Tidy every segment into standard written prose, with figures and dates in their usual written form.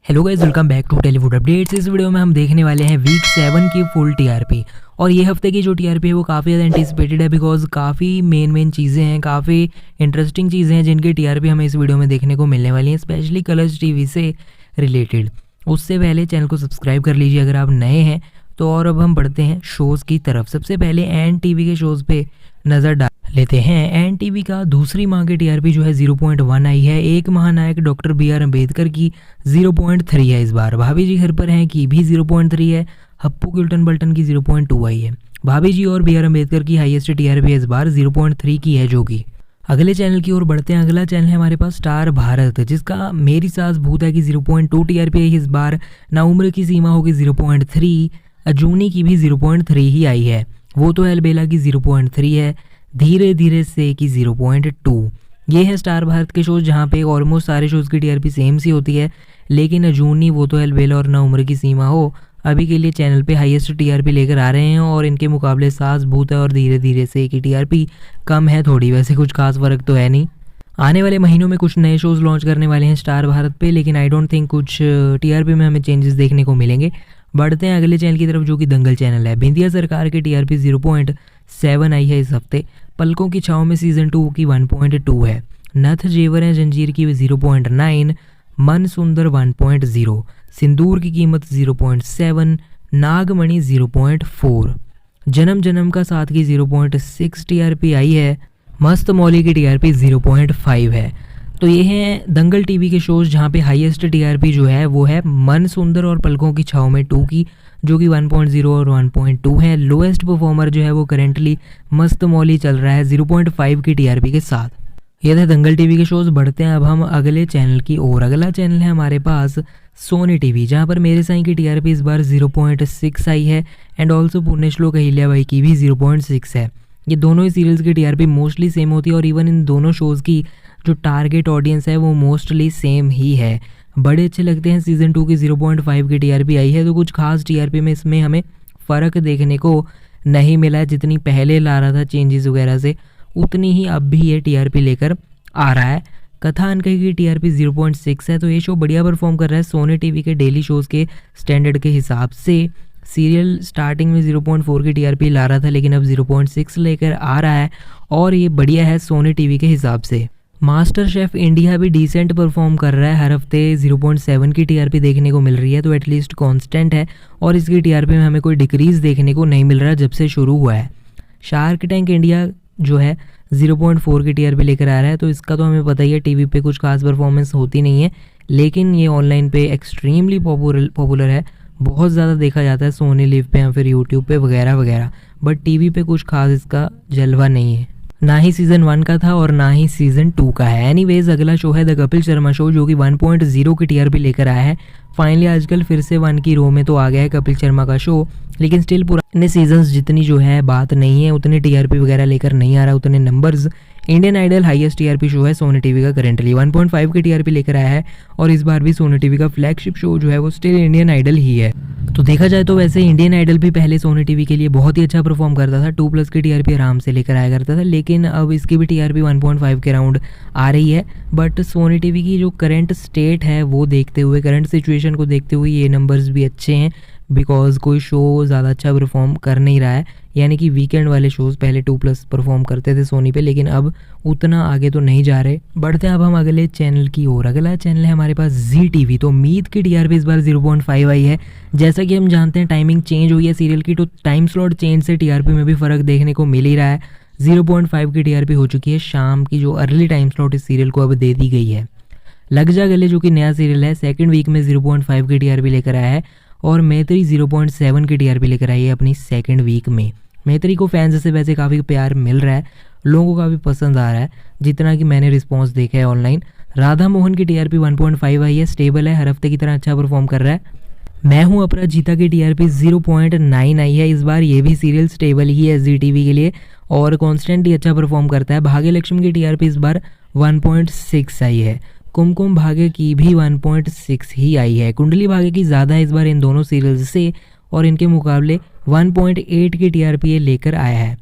Hello guys, welcome back to Tellywood updates. इस video में हम देखने वाले हैं वीक 7 की फुल टीआरपी। और ये हफ्ते की जो टीआरपी है वो काफ़ी ज़्यादा एंटिसिपेटेड है, बिकॉज काफ़ी मेन चीज़ें हैं, काफ़ी इंटरेस्टिंग चीज़ें हैं जिनकी टीआरपी हमें इस वीडियो में देखने को मिलने वाली हैं, स्पेशली कलर्स टीवी से रिलेटेड। उससे पहले चैनल को सब्सक्राइब कर लीजिए अगर आप नए हैं तो। और अब हम बढ़ते हैं शोज़ की तरफ। सबसे पहले एन टीवी के शोज़ पे नज़र डाल लेते हैं। एन टीवी का दूसरी माह की टीआरपी जो है 0.1 आई है। एक महानायक डॉक्टर BR अम्बेडकर की 0.3 है। इस बार भाभी जी घर पर हैं की भी 0.3 है। हप्पू की उल्टन पल्टन की 0.2 आई है। भाभी जी और BR अम्बेडकर की हाईएस्ट टीआरपी इस बार 0.3 की है। जो कि अगले चैनल की ओर बढ़ते हैं। अगला चैनल है हमारे पास स्टार भारत, जिसका मेरी सास भूत है की 0.2 टीआरपी आई इस बार। ना उम्र की सीमा होगी 0.3। अजूनी की भी 0.3 ही आई है। वो तो एलबेला की 0.3 है। धीरे धीरे से की 0.2। ये है स्टार भारत के शोज जहाँ पे ऑलमोस्ट सारे शोज़ की टीआरपी सेम सी होती है, लेकिन अजूनी, वो तो एलबेला और ना उम्र की सीमा हो अभी के लिए चैनल पे हाईएस्ट टीआरपी लेकर आ रहे हैं। और इनके मुकाबले सास भूत है और धीरे धीरे से की टीआरपी कम है थोड़ी। वैसे कुछ खास फर्क तो है नहीं। आने वाले महीनों में कुछ नए शोज़ लॉन्च करने वाले हैं स्टार भारत पे, लेकिन आई डोंट थिंक कुछ टीआरपी में हमें चेंजेस देखने को मिलेंगे। बढ़ते हैं अगले चैनल की तरफ जो कि दंगल चैनल है। बिंदिया सरकार की टीआरपी 0.7 आई है इस हफ्ते। पलकों की छाँव में सीजन 2 की 1.2 है। नथ जेवर है जंजीर की 0.9। मन सुंदर 1.0। सिंदूर की कीमत 0.7। नागमणि 0.4। जन्म जन्म का साथ की 0.6 टीआरपी आई है। मस्त मौली की टीआरपी 0.5 है। तो ये हैं दंगल टीवी के शोज़ जहाँ पे हाईएस्ट टीआरपी जो है वो है मन सुंदर और पलकों की छाँव में 2 की, जो कि 1.0 और 1.2 है। लोएस्ट परफॉर्मर जो है वो करेंटली मस्त मौली चल रहा है 0.5 की टीआरपी के साथ। ये थे दंगल टीवी के शोज़। बढ़ते हैं अब हम अगले चैनल की ओर। अगला चैनल है हमारे पास सोनी टीवी, जहाँ पर मेरे साईं की टीआरपी इस बार 0.6 आई है। एंड ऑल्सो पुण्यश्लोक अहिल्याबाई की भी 0.6 है। ये दोनों ही सीरियल्स की टीआरपी मोस्टली सेम होती है और इवन इन दोनों शोज़ की जो टारगेट ऑडियंस है वो मोस्टली सेम ही है। बड़े अच्छे लगते हैं। सीज़न 2 की 0.5 की टीआरपी आई है, तो कुछ खास टीआरपी में इसमें हमें फ़र्क देखने को नहीं मिला है। जितनी पहले ला रहा था चेंजेस वगैरह से, उतनी ही अब भी ये टीआरपी लेकर आ रहा है। कथा अनकही की टीआरपी 0.6 है। तो ये शो बढ़िया परफॉर्म कर रहा है सोनी टीवी के डेली शोज़ के स्टैंडर्ड के हिसाब से। सीरियल स्टार्टिंग में 0.4 की टीआरपी ला रहा था, लेकिन अब 0.6 लेकर आ रहा है और ये बढ़िया है सोनी टीवी के हिसाब से। मास्टर शेफ इंडिया भी डिसेंट परफॉर्म कर रहा है। हर हफ्ते 0.7 की टीआरपी देखने को मिल रही है, तो एटलीस्ट कांस्टेंट है और इसकी टीआरपी में हमें कोई डिक्रीज़ देखने को नहीं मिल रहा जब से शुरू हुआ है। शार्क टैंक इंडिया जो है 0.4 की टीआरपी लेकर आ रहा है, तो इसका तो हमें पता ही है टीवी पे कुछ खास परफॉर्मेंस होती नहीं है, लेकिन ये ऑनलाइन पे एक्सट्रीमली पॉपुलर है। बहुत ज़्यादा देखा जाता है सोनी लिव पे या फिर यूट्यूब पे वगैरह वगैरह, बट टीवी पे कुछ खास इसका जलवा नहीं है। ना ही सीज़न 1 का था और ना ही सीज़न 2 का है। एनीवेज अगला शो है द कपिल शर्मा शो, जो कि 1.0 की टीआरपी लेकर आया है। फाइनली आजकल फिर से 1 की रो में तो आ गया है कपिल शर्मा का शो, लेकिन स्टिल पुराने सीजन्स जितनी जो है बात नहीं है, उतनी टीआरपी वगैरह लेकर नहीं आ रहा, उतने numbers. Indian Idol highest TRP show है सोनी टीवी का, करेंटली 1.5 की टीआरपी लेकर आया है। और इस बार भी सोनी टीवी का फ्लैगशिप शो जो है वो स्टिल इंडियन आइडल ही है। तो देखा जाए तो वैसे इंडियन आइडल भी पहले सोनी टीवी के लिए बहुत ही अच्छा परफॉर्म करता था। 2+ की टीआरपी आराम से लेकर आया करता था, लेकिन अब इसकी भी टीआरपी 1.5 के राउंड आ रही है। बट सोनी टीवी की जो करंट स्टेट है वो देखते हुए, करंट सिचुएशन को देखते हुए ये नंबर्स भी अच्छे हैं, बिकॉज कोई शो ज़्यादा अच्छा परफॉर्म कर नहीं रहा है। यानी कि वीकेंड वाले शोज़ पहले 2+ परफॉर्म करते थे सोनी पे, लेकिन अब उतना आगे तो नहीं जा रहे। बढ़ते हैं अब हम अगले चैनल की ओर। अगला चैनल है हमारे पास जी टीवी। तो मीत की टीआरपी इस बार 0.5 आई है। जैसा कि हम जानते हैं टाइमिंग चेंज हुई है सीरियल की, तो टाइम स्लॉट चेंज से टीआरपी में भी फ़र्क देखने को मिल ही रहा है। 0.5 की टीआरपी हो चुकी है। शाम की जो अर्ली टाइम स्लॉट इस सीरियल को अब दे दी गई है। लग जा गले जो कि नया सीरियल है, सेकंड वीक में 0.5 की टीआरपी लेकर आया है। और मैत्री 0.7 की टीआरपी लेकर आई है अपनी सेकंड वीक में। मैत्री को फैंस से वैसे काफ़ी प्यार मिल रहा है, लोगों को काफ़ी पसंद आ रहा है, जितना कि मैंने रिस्पांस देखा है ऑनलाइन। राधा मोहन की टीआरपी 1.5 आई है, स्टेबल है, हर हफ्ते की तरह अच्छा परफॉर्म कर रहा है। मैं हूँ अपराजिता की टीआरपी 0.9 आई है इस बार। ये भी सीरियल स्टेबल ही है जी टीवी के लिए और कॉन्स्टेंट ही अच्छा परफॉर्म करता है। भाग्य लक्ष्मी की टीआरपी इस बार 1.6 आई है। कुमकुम भाग्य की भी 1.6 ही आई है। कुंडली भाग्य की ज़्यादा है इस बार इन दोनों सीरियल्स से, और इनके मुकाबले 1.8 की टीआरपी लेकर आया है।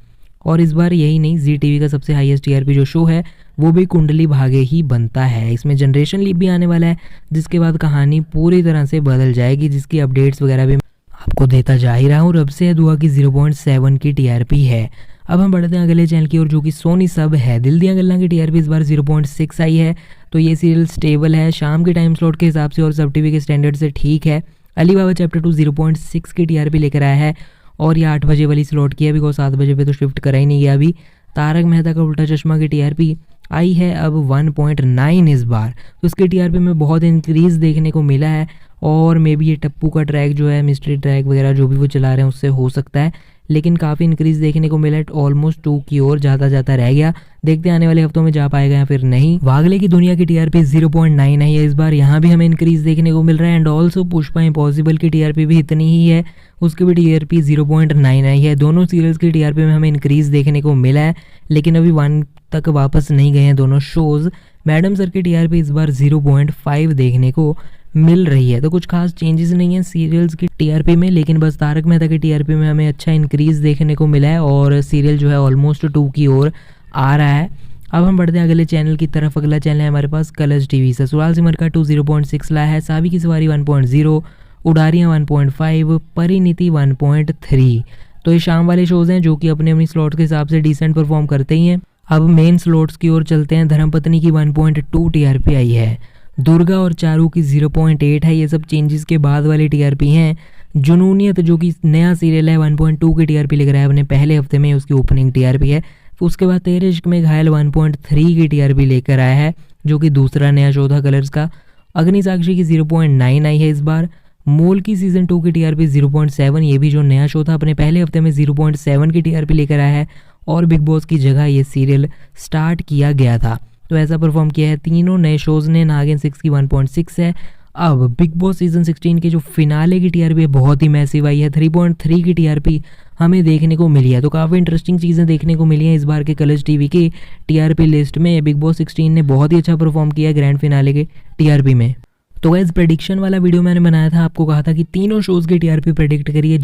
और इस बार यही नहीं, जी टीवी का सबसे हाईएस्ट टीआरपी जो शो है वो भी कुंडली भाग्य ही बनता है। इसमें जनरेशन लीप भी आने वाला है, जिसके बाद कहानी पूरी तरह से बदल जाएगी, जिसकी अपडेट्स वगैरह भी आपको देता जा ही रहा हूँ। रब से है दुआ की 0.7 की टीआरपी है। अब हम बढ़ते हैं अगले चैनल की ओर, जो कि सोनी सब है। दिल दिया गल्ला की टीआरपी इस बार 0.6 आई है। तो ये सीरियल स्टेबल है, शाम के टाइम स्लॉट के हिसाब से और सब टीवी के स्टैंडर्ड से ठीक है। अली बाबा चैप्टर 2 0.6 की टीआरपी लेकर आया है और ये 8 बजे वाली स्लॉट की है, बिकॉज 7 बजे पे तो शिफ्ट करा ही नहीं गया अभी। तारक मेहता का उल्टा चश्मा की टीआरपी आई है अब 1.9 इस बार। तो इसके टीआरपी में बहुत इंक्रीज़ देखने को मिला है और मे बी ये टप्पू का ट्रैक जो है, मिस्ट्री ट्रैक वगैरह जो भी वो चला रहे हैं उससे हो सकता है, लेकिन काफ़ी इंक्रीज़ देखने को मिला है। ऑलमोस्ट 2 की ओर जाता रह गया। देखते हैं आने वाले हफ्तों में जा पाएगा या फिर नहीं। वागले की दुनिया की टीआरपी 0.9 है इस बार, यहाँ भी हमें इंक्रीज़ देखने को मिल रहा है। एंड ऑल्सो पुष्पा इम्पॉसिबल की टीआरपी भी इतनी ही है, उसकी भी टीआरपी 0.9 आई है। दोनों सीरियल्स की टीआरपी में हमें इंक्रीज़ देखने को मिला है, लेकिन अभी 1 तक वापस नहीं गए हैं दोनों शोज़। मैडम सर की टीआरपी इस बार 0.5 देखने को मिल रही है। तो कुछ खास चेंजेस नहीं है सीरियल्स की टीआरपी में, लेकिन बस तारक मेहता की टीआरपी में हमें अच्छा इंक्रीज़ देखने को मिला है और सीरियल जो है ऑलमोस्ट 2 की ओर आ रहा है। अब हम बढ़ते हैं अगले चैनल की तरफ। अगला चैनल है हमारे पास कलर्स टीवी। ससुराल सिमर का 2 0.6 लाया है। सावी की सवारी 1.0, उडारियाँ 1.5, परिणीति 1.3। तो ये शाम वाले शोज़ हैं जो कि अपने अपनी स्लॉट के हिसाब से डिसेंट परफॉर्म करते ही हैं। अब मेन स्लॉट्स की ओर चलते हैं। धर्मपत्नी की 1.2 टीआरपी आई है। दुर्गा और चारू की 0.8 है। ये सब चेंजेस के बाद वाली टीआरपी हैं। जुनूनियत जो कि नया सीरियल है 1.2 की टीआरपी लेकर आया अपने पहले हफ्ते में, उसकी ओपनिंग टीआरपी है। उसके बाद तेरे इश्क में घायल 1.3 की टीआरपी लेकर आया है, जो कि दूसरा नया शो था कलर्स का। अग्नि साक्षी की 0.9 आई है इस बार। मोल की सीजन 2 की टीआरपी 0.7, ये भी जो नया शो था अपने पहले हफ्ते में 0.7 की टीआरपी लेकर आया है और बिग बॉस की जगह ये सीरियल स्टार्ट किया गया था। तो ऐसा परफॉर्म किया है तीनों नए शोज़ ने। नागिन 6 की 1.6 है। अब बिग बॉस सीजन 16 के जो फिनाले की टीआरपी है बहुत ही मैसिव आई है। 3.3 की टीआरपी हमें देखने को मिली है। तो काफ़ी इंटरेस्टिंग चीज़ें देखने को मिली हैं इस बार के कलर्स टीवी की टीआरपी लिस्ट में। बिग बॉस 16 ने बहुत ही अच्छा परफॉर्म किया ग्रैंड फिनाले के टीआरपी में। तो गाइस प्रेडिक्शन वाला वीडियो मैंने बनाया था, आपको कहा था कि तीनों शोज़ की टीआरपी प्रेडिक्ट करिए।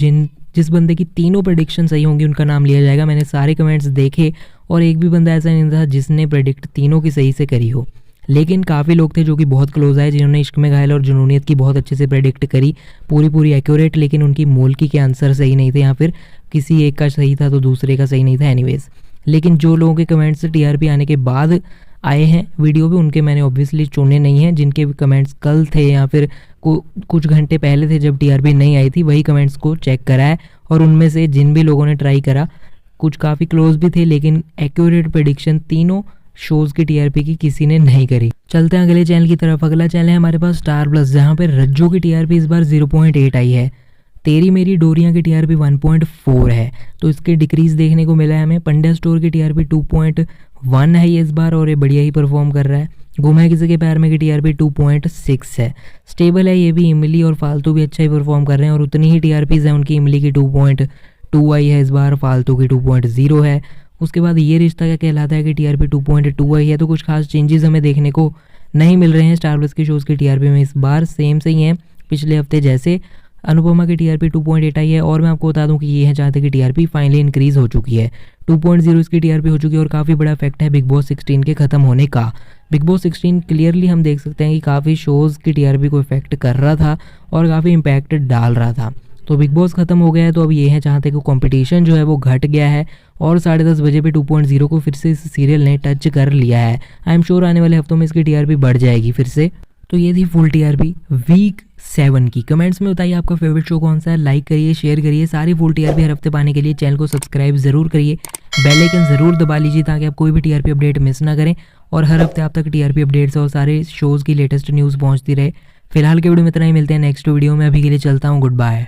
जिस बंदे की तीनों प्रेडिक्शन सही होंगी उनका नाम लिया जाएगा। मैंने सारे कमेंट्स देखे और एक भी बंदा ऐसा नहीं था जिसने प्रेडिक्ट तीनों की सही से करी हो, लेकिन काफ़ी लोग थे जो कि बहुत क्लोज आए, जिन्होंने इश्क में घायल और जुनूनियत की बहुत अच्छे से प्रेडिक्ट करी, पूरी एक्यूरेट। लेकिन उनकी मोल्की के आंसर सही नहीं थे, या फिर किसी एक का सही था तो दूसरे का सही नहीं था। एनीवेज, लेकिन जो लोगों के कमेंट्स टीआरपी आने के बाद आए हैं वीडियो पे, उनके मैंने ऑब्वियसली चुने नहीं हैं। जिनके भी कमेंट्स कल थे या फिर कुछ घंटे पहले थे जब टीआरपी नहीं आई थी, वही कमेंट्स को चेक करा है। और उनमें से जिन भी लोगों ने ट्राई करा, कुछ काफ़ी क्लोज भी थे, लेकिन एक्यूरेट प्रेडिक्शन तीनों शोज़ की टीआरपी की किसी ने नहीं करी। चलते हैं अगले चैनल की तरफ। अगला चैनल है हमारे पास स्टार प्लस, जहाँ पे रज्जो की टीआरपी इस बार 0.8 आई है। तेरी मेरी डोरियां की टीआरपी 1.4 है, तो इसके डिक्रीज देखने को मिला है हमें। पंड्या स्टोर की टीआरपी 2.1 है ये इस बार, और ये बढ़िया ही परफॉर्म कर रहा है। गुम है किसी के प्यार में की टीआरपी 2.6 है, स्टेबल है ये भी। इमली और फालतू भी अच्छा ही परफॉर्म कर रहे हैं और उतनी ही टीआरपीज है उनकी। इमली की 2.2 आई है इस बार, फालतू की 2.0 है। उसके बाद ये रिश्ता क्या कहलाता है कि टीआरपी 2.2 आई है। तो कुछ खास चेंजेस हमें देखने को नहीं मिल रहे हैं स्टार प्लस के शोज़ की टीआरपी में इस बार, सेम से ही हैं पिछले हफ्ते जैसे। अनुपमा की टीआरपी 2.8 आई है, और मैं आपको बता दूं कि ये है जहाँ तक की टीआरपी फाइनली इंक्रीज़ हो चुकी है। 2.0 इसकी टीआरपी हो चुकी है और काफ़ी बड़ा इफेक्ट है बिग बॉस 16 के ख़त्म होने का। बिग बॉस 16 क्लियरली हम देख सकते हैं कि काफ़ी शोज़ की टीआरपी को इफेक्ट कर रहा था और काफ़ी इम्पैक्ट डाल रहा था। तो बिग बॉस ख़त्म हो गया है, तो अब ये है जहाँ तक कंपटीशन जो है वो घट गया है और 10:30 बजे पे 2.0 को फिर से इस सीरियल ने टच कर लिया है। आई एम श्योर आने वाले हफ्तों में इसकी टीआरपी बढ़ जाएगी फिर से। तो ये थी फुल टीआरपी वीक 7 की। कमेंट्स में बताइए आपका फेवरेट शो कौन सा है, लाइक करिए, शेयर करिए। सारी फुल टीआरपी हर हफ्ते पाने के लिए चैनल को सब्सक्राइब जरूर करिए, बेल आइकन जरूर दबा लीजिए ताकि आप कोई भी टीआरपी अपडेट मिस ना करें और हर हफ्ते आप तक टीआरपी अपडेट्स और सारे शोज़ की लेटेस्ट न्यूज़ पहुंचती रहे। फिलहाल के वीडियो में इतना ही, मिलते हैं नेक्स्ट वीडियो में। अभी के लिए चलता हूँ, गुड बाय।